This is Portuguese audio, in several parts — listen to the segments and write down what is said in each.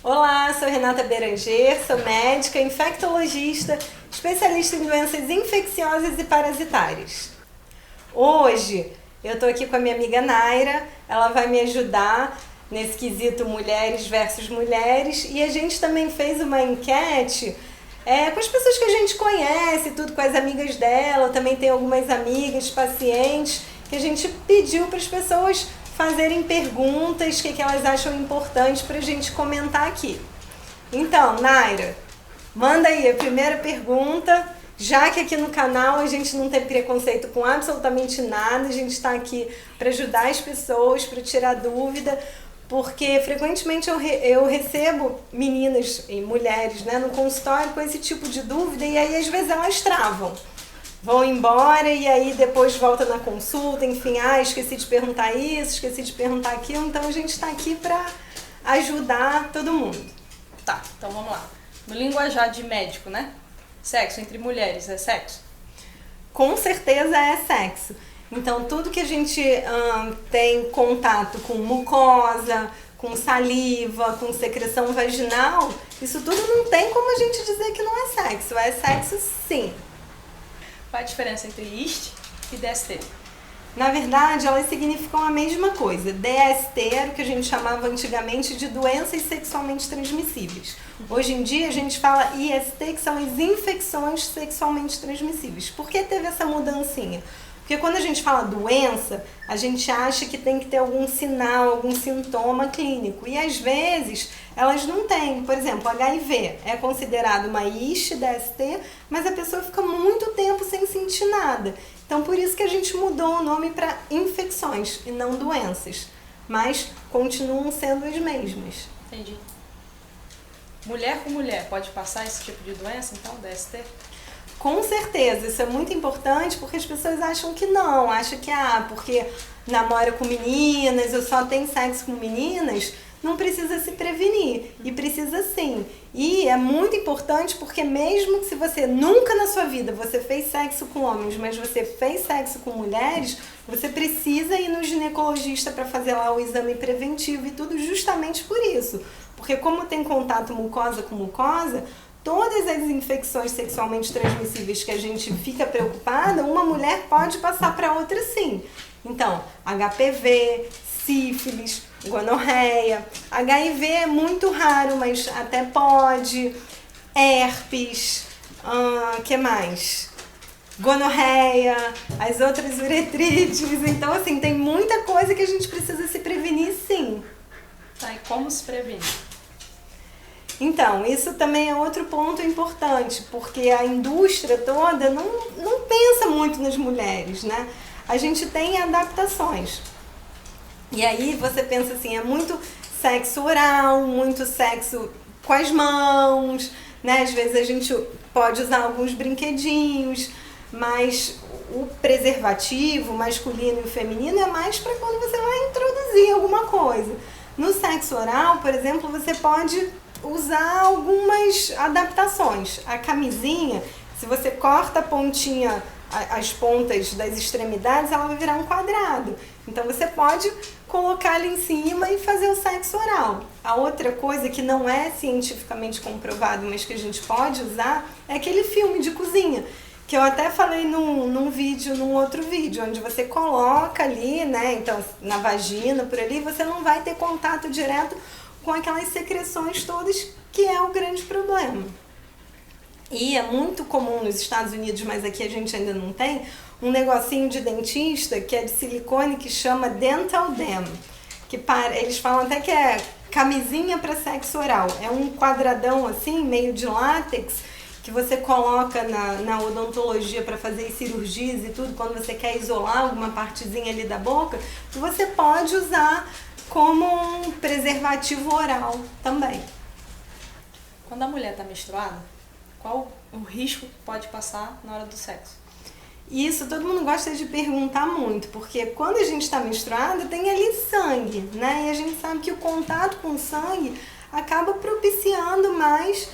Olá, sou Renata Beranger, sou médica, infectologista, especialista em doenças infecciosas e parasitárias. Hoje eu tô aqui com a minha amiga Naira, ela vai me ajudar nesse quesito mulheres versus mulheres, e a gente também fez uma enquete com as pessoas que a gente conhece, tudo com as amigas dela, também tem algumas amigas, pacientes, que a gente pediu para as pessoas fazerem perguntas, o que elas acham importante para a gente comentar aqui. Então, Naira, manda aí a primeira pergunta, já que aqui no canal a gente não tem preconceito com absolutamente nada, a gente está aqui para ajudar as pessoas, para tirar dúvida, porque frequentemente eu recebo meninas e mulheres, né, no consultório com esse tipo de dúvida, e aí às vezes elas travam. Vão embora e aí depois volta na consulta, enfim, esqueci de perguntar isso, esqueci de perguntar aquilo, então a gente está aqui para ajudar todo mundo. Tá, então vamos lá. No linguajar de médico, né? Sexo entre mulheres é sexo? Com certeza é sexo. Então tudo que a gente tem contato com mucosa, com saliva, com secreção vaginal, isso tudo não tem como a gente dizer que não é sexo. É sexo sim. Qual é a diferença entre IST e DST? Na verdade, elas significam a mesma coisa. DST era o que a gente chamava antigamente de doenças sexualmente transmissíveis. Hoje em dia a gente fala IST, que são as infecções sexualmente transmissíveis. Por que teve essa mudancinha? Porque quando a gente fala doença, a gente acha que tem que ter algum sinal, algum sintoma clínico. E às vezes elas não têm. Por exemplo, HIV é considerado uma IST-DST, mas a pessoa fica muito tempo sem sentir nada. Então por isso que a gente mudou o nome para infecções e não doenças. Mas continuam sendo as mesmas. Entendi. Mulher com mulher pode passar esse tipo de doença, então, DST? Com certeza, isso é muito importante porque as pessoas acham que não, acham que porque namora com meninas, eu só tenho sexo com meninas, não precisa se prevenir, e precisa sim. E é muito importante porque mesmo que se você nunca na sua vida você fez sexo com homens, mas você fez sexo com mulheres, você precisa ir no ginecologista para fazer lá o exame preventivo e tudo justamente por isso. Porque como tem contato mucosa com mucosa, todas as infecções sexualmente transmissíveis que a gente fica preocupada, uma mulher pode passar para outra sim. Então, HPV, sífilis, gonorreia, HIV é muito raro, mas até pode, herpes, que mais? Gonorreia, as outras uretrites, então assim, tem muita coisa que a gente precisa se prevenir sim. Tá, e como se previne? Então, isso também é outro ponto importante, porque a indústria toda não pensa muito nas mulheres, né? A gente tem adaptações. E aí você pensa assim, é muito sexo oral, muito sexo com as mãos, né? Às vezes a gente pode usar alguns brinquedinhos, mas o preservativo masculino e feminino é mais para quando você vai introduzir alguma coisa. No sexo oral, por exemplo, você pode usar algumas adaptações. A camisinha, se você corta a pontinha, as pontas das extremidades, ela vai virar um quadrado. Então você pode colocar ali em cima e fazer o sexo oral. A outra coisa que não é cientificamente comprovado, mas que a gente pode usar, é aquele filme de cozinha, que eu até falei num outro vídeo, onde você coloca ali, né, então na vagina, por ali, você não vai ter contato direto com aquelas secreções todas, que é o grande problema. E é muito comum nos Estados Unidos, mas aqui a gente ainda não tem, um negocinho de dentista que é de silicone que chama Dental Dam, que eles falam até que é camisinha para sexo oral. É um quadradão assim, meio de látex, que você coloca na odontologia para fazer cirurgias e tudo, quando você quer isolar alguma partezinha ali da boca, que você pode usar como um preservativo oral também. Quando a mulher está menstruada, qual o risco que pode passar na hora do sexo? Isso todo mundo gosta de perguntar muito, porque quando a gente está menstruada tem ali sangue, né? E a gente sabe que o contato com o sangue acaba propiciando mais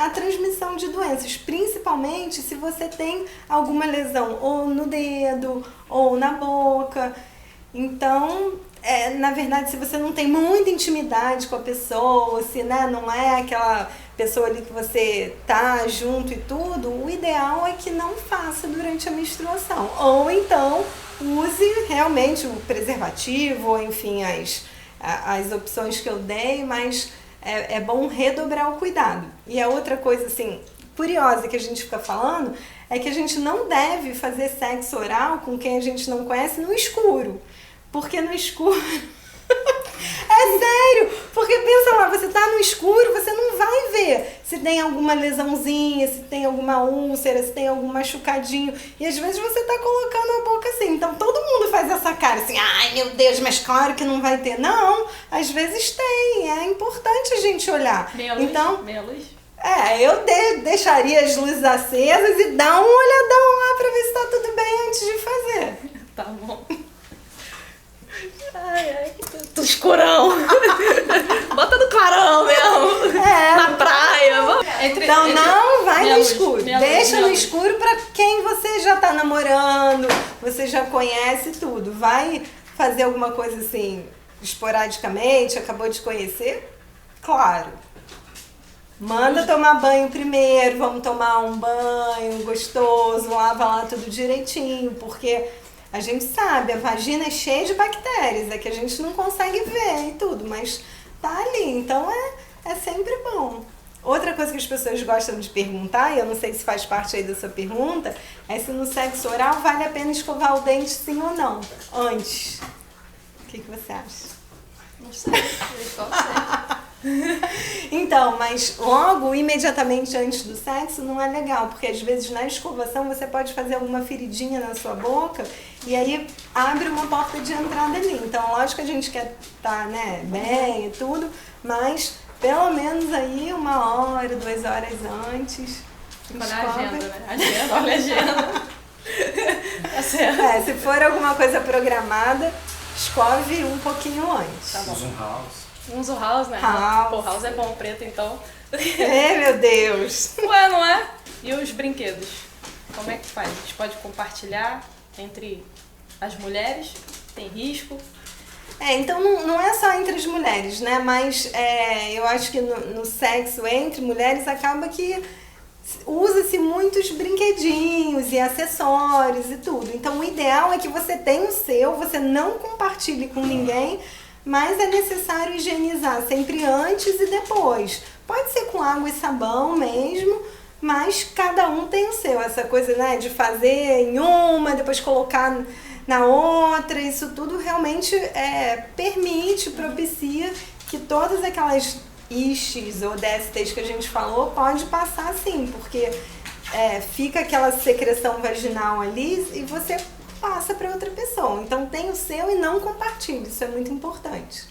a transmissão de doenças, principalmente se você tem alguma lesão ou no dedo ou na boca. Então, na verdade, se você não tem muita intimidade com a pessoa, se, né, não é aquela pessoa ali que você tá junto e tudo, o ideal é que não faça durante a menstruação. Ou então use realmente o preservativo, ou enfim, as opções que eu dei, mas é bom redobrar o cuidado. E a outra coisa, assim, curiosa que a gente fica falando é que a gente não deve fazer sexo oral com quem a gente não conhece no escuro. Porque no escuro... É sério! Porque pensa lá, você tá no escuro, você não vai ver se tem alguma lesãozinha, se tem alguma úlcera, se tem algum machucadinho. E às vezes você tá colocando a boca assim. Então todo mundo faz essa cara assim, ai meu Deus, mas claro que não vai ter. Não, às vezes tem. É importante a gente olhar. Meia luz? Então, meia luz? Eu deixaria as luzes acesas e dar um olhadão lá pra ver se tá tudo bem antes de fazer. Tá bom. Ai, tô escurão. Bota no clarão mesmo. Na praia. Então não vai no escuro. Deixa no luz. escuro pra quem você já tá namorando, você já conhece tudo. Vai fazer alguma coisa assim esporadicamente, acabou de conhecer? Claro. Manda tomar banho primeiro, vamos tomar um banho gostoso, lava lá tudo direitinho, porque a gente sabe, a vagina é cheia de bactérias, é que a gente não consegue ver e tudo, mas tá ali, então é sempre bom. Outra coisa que as pessoas gostam de perguntar, e eu não sei se faz parte aí da sua pergunta, é se no sexo oral vale a pena escovar o dente sim ou não, antes. O que você acha? Não sei, eu escovo sempre. Então, mas logo, imediatamente antes do sexo, não é legal, porque às vezes na escovação você pode fazer alguma feridinha na sua boca e aí abre uma porta de entrada ali. Então, lógico que a gente quer estar, né, bem e tudo, mas pelo menos aí 1 hora, 2 horas antes. Fica na agenda, né? Agenda, olha a agenda. Tá certo. Se for alguma coisa programada, escove um pouquinho antes. Tá bom. Usa um house. Um house, né? House. Pô, house é bom, preto, então. Meu Deus! Ué, não é? E os brinquedos? Como é que faz? A gente pode compartilhar entre as mulheres? Tem risco? Então não é só entre as mulheres, né? Mas eu acho que no sexo entre mulheres acaba que usa-se muitos brinquedinhos e acessórios e tudo. Então o ideal é que você tenha o seu, você não compartilhe com ninguém, mas é necessário higienizar sempre antes e depois. Pode ser com água e sabão mesmo, mas cada um tem o seu. Essa coisa, né, de fazer em uma, depois colocar na outra, isso tudo realmente permite, propicia que todas aquelas issues ou DSTs que a gente falou pode passar sim, porque fica aquela secreção vaginal ali e você passa para outra pessoa. Então tem o seu e não compartilhe, isso é muito importante.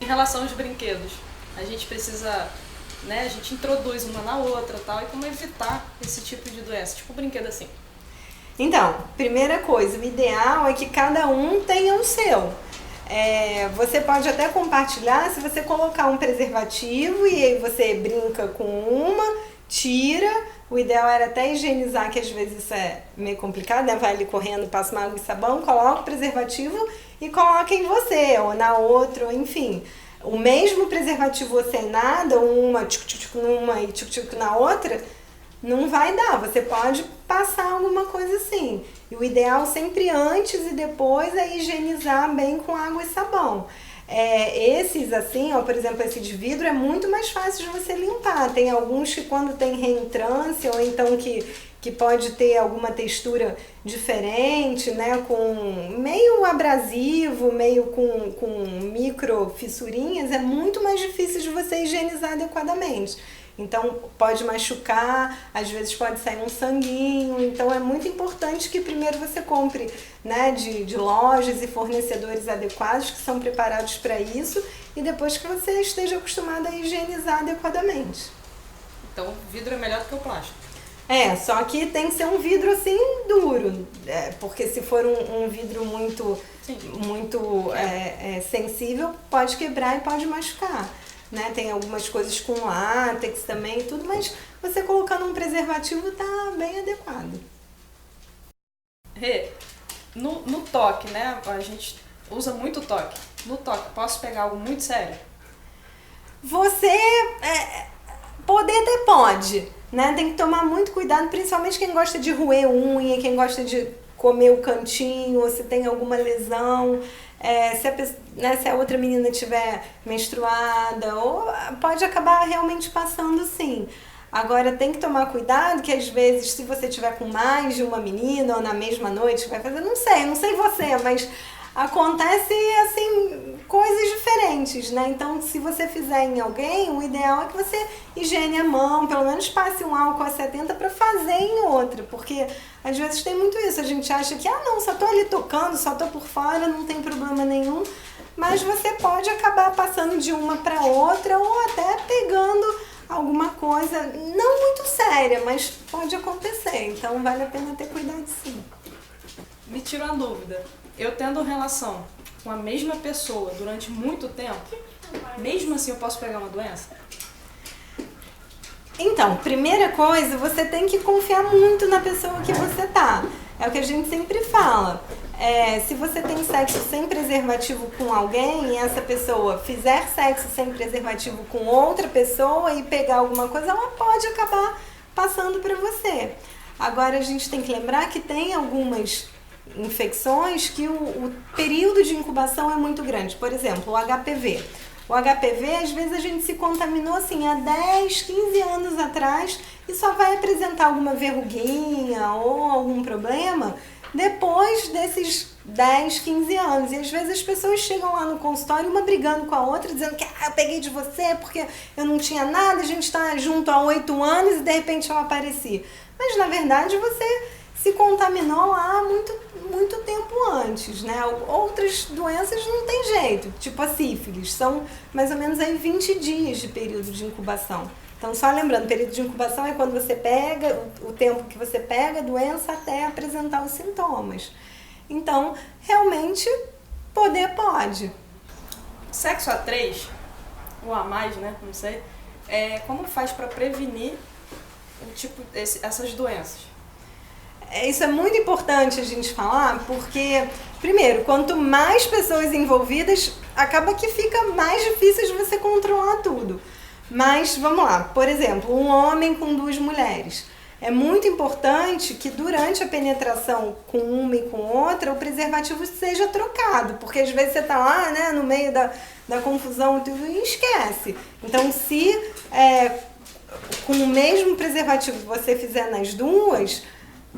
Em relação aos brinquedos, a gente precisa, né, a gente introduz uma na outra tal, e como evitar esse tipo de doença, tipo brinquedo assim. Então, primeira coisa, o ideal é que cada um tenha o seu. Você pode até compartilhar se você colocar um preservativo e aí você brinca com uma, tira. O ideal era até higienizar, que às vezes isso é meio complicado, né? Vai ali correndo, passa uma água e sabão, coloca o preservativo e coloca em você, ou na outra, ou enfim. O mesmo preservativo sem nada, uma tchuc-tchuc numa e tchuc-tchuc na outra, não vai dar. Você pode passar alguma coisa assim. E o ideal sempre antes e depois é higienizar bem com água e sabão. Esses assim, ó, por exemplo, esse de vidro é muito mais fácil de você limpar. Tem alguns que quando tem reentrância ou então que pode ter alguma textura diferente, né, com meio abrasivo, meio com micro fissurinhas, é muito mais difícil de você higienizar adequadamente. Então pode machucar, às vezes pode sair um sanguinho, então é muito importante que primeiro você compre, né, de lojas e fornecedores adequados que são preparados para isso e depois que você esteja acostumado a higienizar adequadamente. Então vidro é melhor do que o plástico. Só que tem que ser um vidro assim duro, porque se for um vidro muito sensível, pode quebrar e pode machucar. Né? Tem algumas coisas com látex também e tudo, mas você colocando um preservativo tá bem adequado. No toque, né? A gente usa muito toque. No toque, posso pegar algo muito sério? Você poder até pode, né? Tem que tomar muito cuidado, principalmente quem gosta de roer unha, quem gosta de comer o cantinho, ou se tem alguma lesão, se a outra menina estiver menstruada, ou pode acabar realmente passando sim. Agora tem que tomar cuidado que às vezes se você tiver com mais de uma menina ou na mesma noite vai fazer, não sei você, mas acontece assim coisas diferentes, né? Então se você fizer em alguém, o ideal é que você higiene a mão, pelo menos passe um álcool a 70 para fazer em outra, porque às vezes tem muito isso, a gente acha que não, só tô ali tocando, só tô por fora, não tem problema nenhum, mas você pode acabar passando de uma para outra ou até pegando alguma coisa não muito séria, mas pode acontecer, então vale a pena ter cuidado sim. Me tira uma dúvida, eu tendo relação com a mesma pessoa durante muito tempo, mesmo assim eu posso pegar uma doença? Então, primeira coisa, você tem que confiar muito na pessoa que você tá. É o que a gente sempre fala. Se você tem sexo sem preservativo com alguém e essa pessoa fizer sexo sem preservativo com outra pessoa e pegar alguma coisa, ela pode acabar passando para você. Agora, a gente tem que lembrar que tem algumas infecções que o período de incubação é muito grande. Por exemplo, o HPV. O HPV, às vezes, a gente se contaminou assim há 10, 15 anos atrás e só vai apresentar alguma verruguinha ou algum problema depois desses 10, 15 anos. E às vezes as pessoas chegam lá no consultório, uma brigando com a outra, dizendo que eu peguei de você porque eu não tinha nada, a gente está junto há 8 anos e de repente eu apareci. Mas na verdade você se contaminou lá muito tempo antes, né? Outras doenças não tem jeito, tipo a sífilis, são mais ou menos aí 20 dias de período de incubação. Então, só lembrando, o período de incubação é quando você pega, o tempo que você pega a doença até apresentar os sintomas. Então, realmente, pode. Sexo a 3, ou a mais, né? Não sei. Como faz para prevenir essas doenças? Isso é muito importante a gente falar, porque, primeiro, quanto mais pessoas envolvidas, acaba que fica mais difícil de você controlar tudo. Mas, vamos lá, por exemplo, um homem com 2 mulheres. É muito importante que durante a penetração com uma e com outra, o preservativo seja trocado, porque às vezes você está lá, né, no meio da confusão e esquece. Então, se com o mesmo preservativo você fizer nas duas,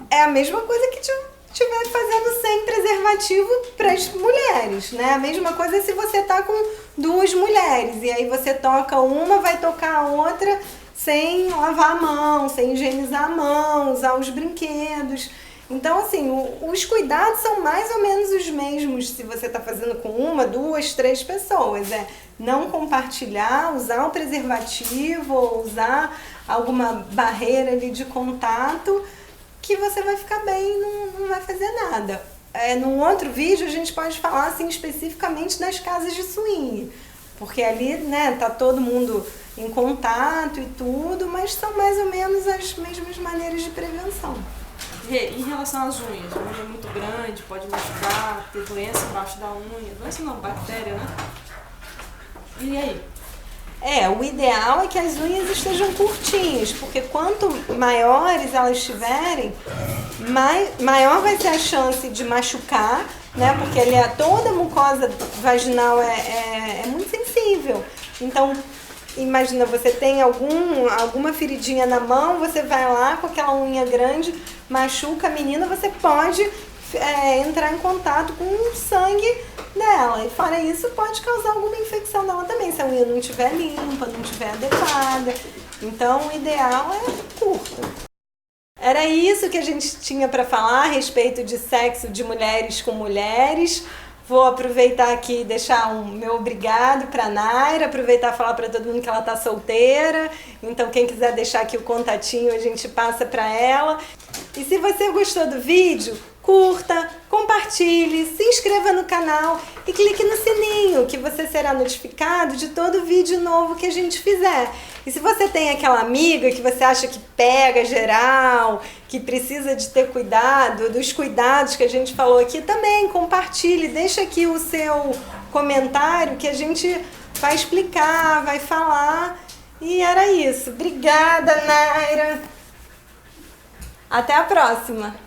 é a mesma coisa que estiver fazendo sem preservativo para as mulheres, né? A mesma coisa se você tá com 2 mulheres e aí você toca uma, vai tocar a outra sem lavar a mão, sem higienizar a mão, usar os brinquedos. Então, assim, os cuidados são mais ou menos os mesmos se você tá fazendo com 1, 2, 3 pessoas. Não compartilhar, usar o preservativo ou usar alguma barreira ali de contato, que você vai ficar bem, não vai fazer nada. Num outro vídeo a gente pode falar assim, especificamente das casas de swing, porque ali, né, tá todo mundo em contato e tudo, mas são mais ou menos as mesmas maneiras de prevenção. Em relação às unhas, a unha é muito grande, pode machucar, ter doença embaixo da unha, doença não, bactéria, né? E aí? O ideal é que as unhas estejam curtinhas, porque quanto maiores elas estiverem, maior vai ser a chance de machucar, né? Porque toda a mucosa vaginal é muito sensível. Então, imagina, você tem alguma feridinha na mão, você vai lá com aquela unha grande, machuca a menina, você pode entrar em contato com o sangue dela. E fora isso, pode causar alguma infecção dela também, se a unha não estiver limpa, não estiver adequada. Então, o ideal é curta. Era isso que a gente tinha para falar a respeito de sexo de mulheres com mulheres. Vou aproveitar aqui e deixar meu obrigado para a Naira, aproveitar e falar para todo mundo que ela está solteira. Então, quem quiser deixar aqui o contatinho, a gente passa para ela. E se você gostou do vídeo, curta, compartilhe, se inscreva no canal e clique no sininho, que você será notificado de todo vídeo novo que a gente fizer. E se você tem aquela amiga que você acha que pega geral, que precisa de ter cuidado, dos cuidados que a gente falou aqui, também compartilhe, deixa aqui o seu comentário que a gente vai explicar, vai falar. E era isso. Obrigada, Naira. Até a próxima.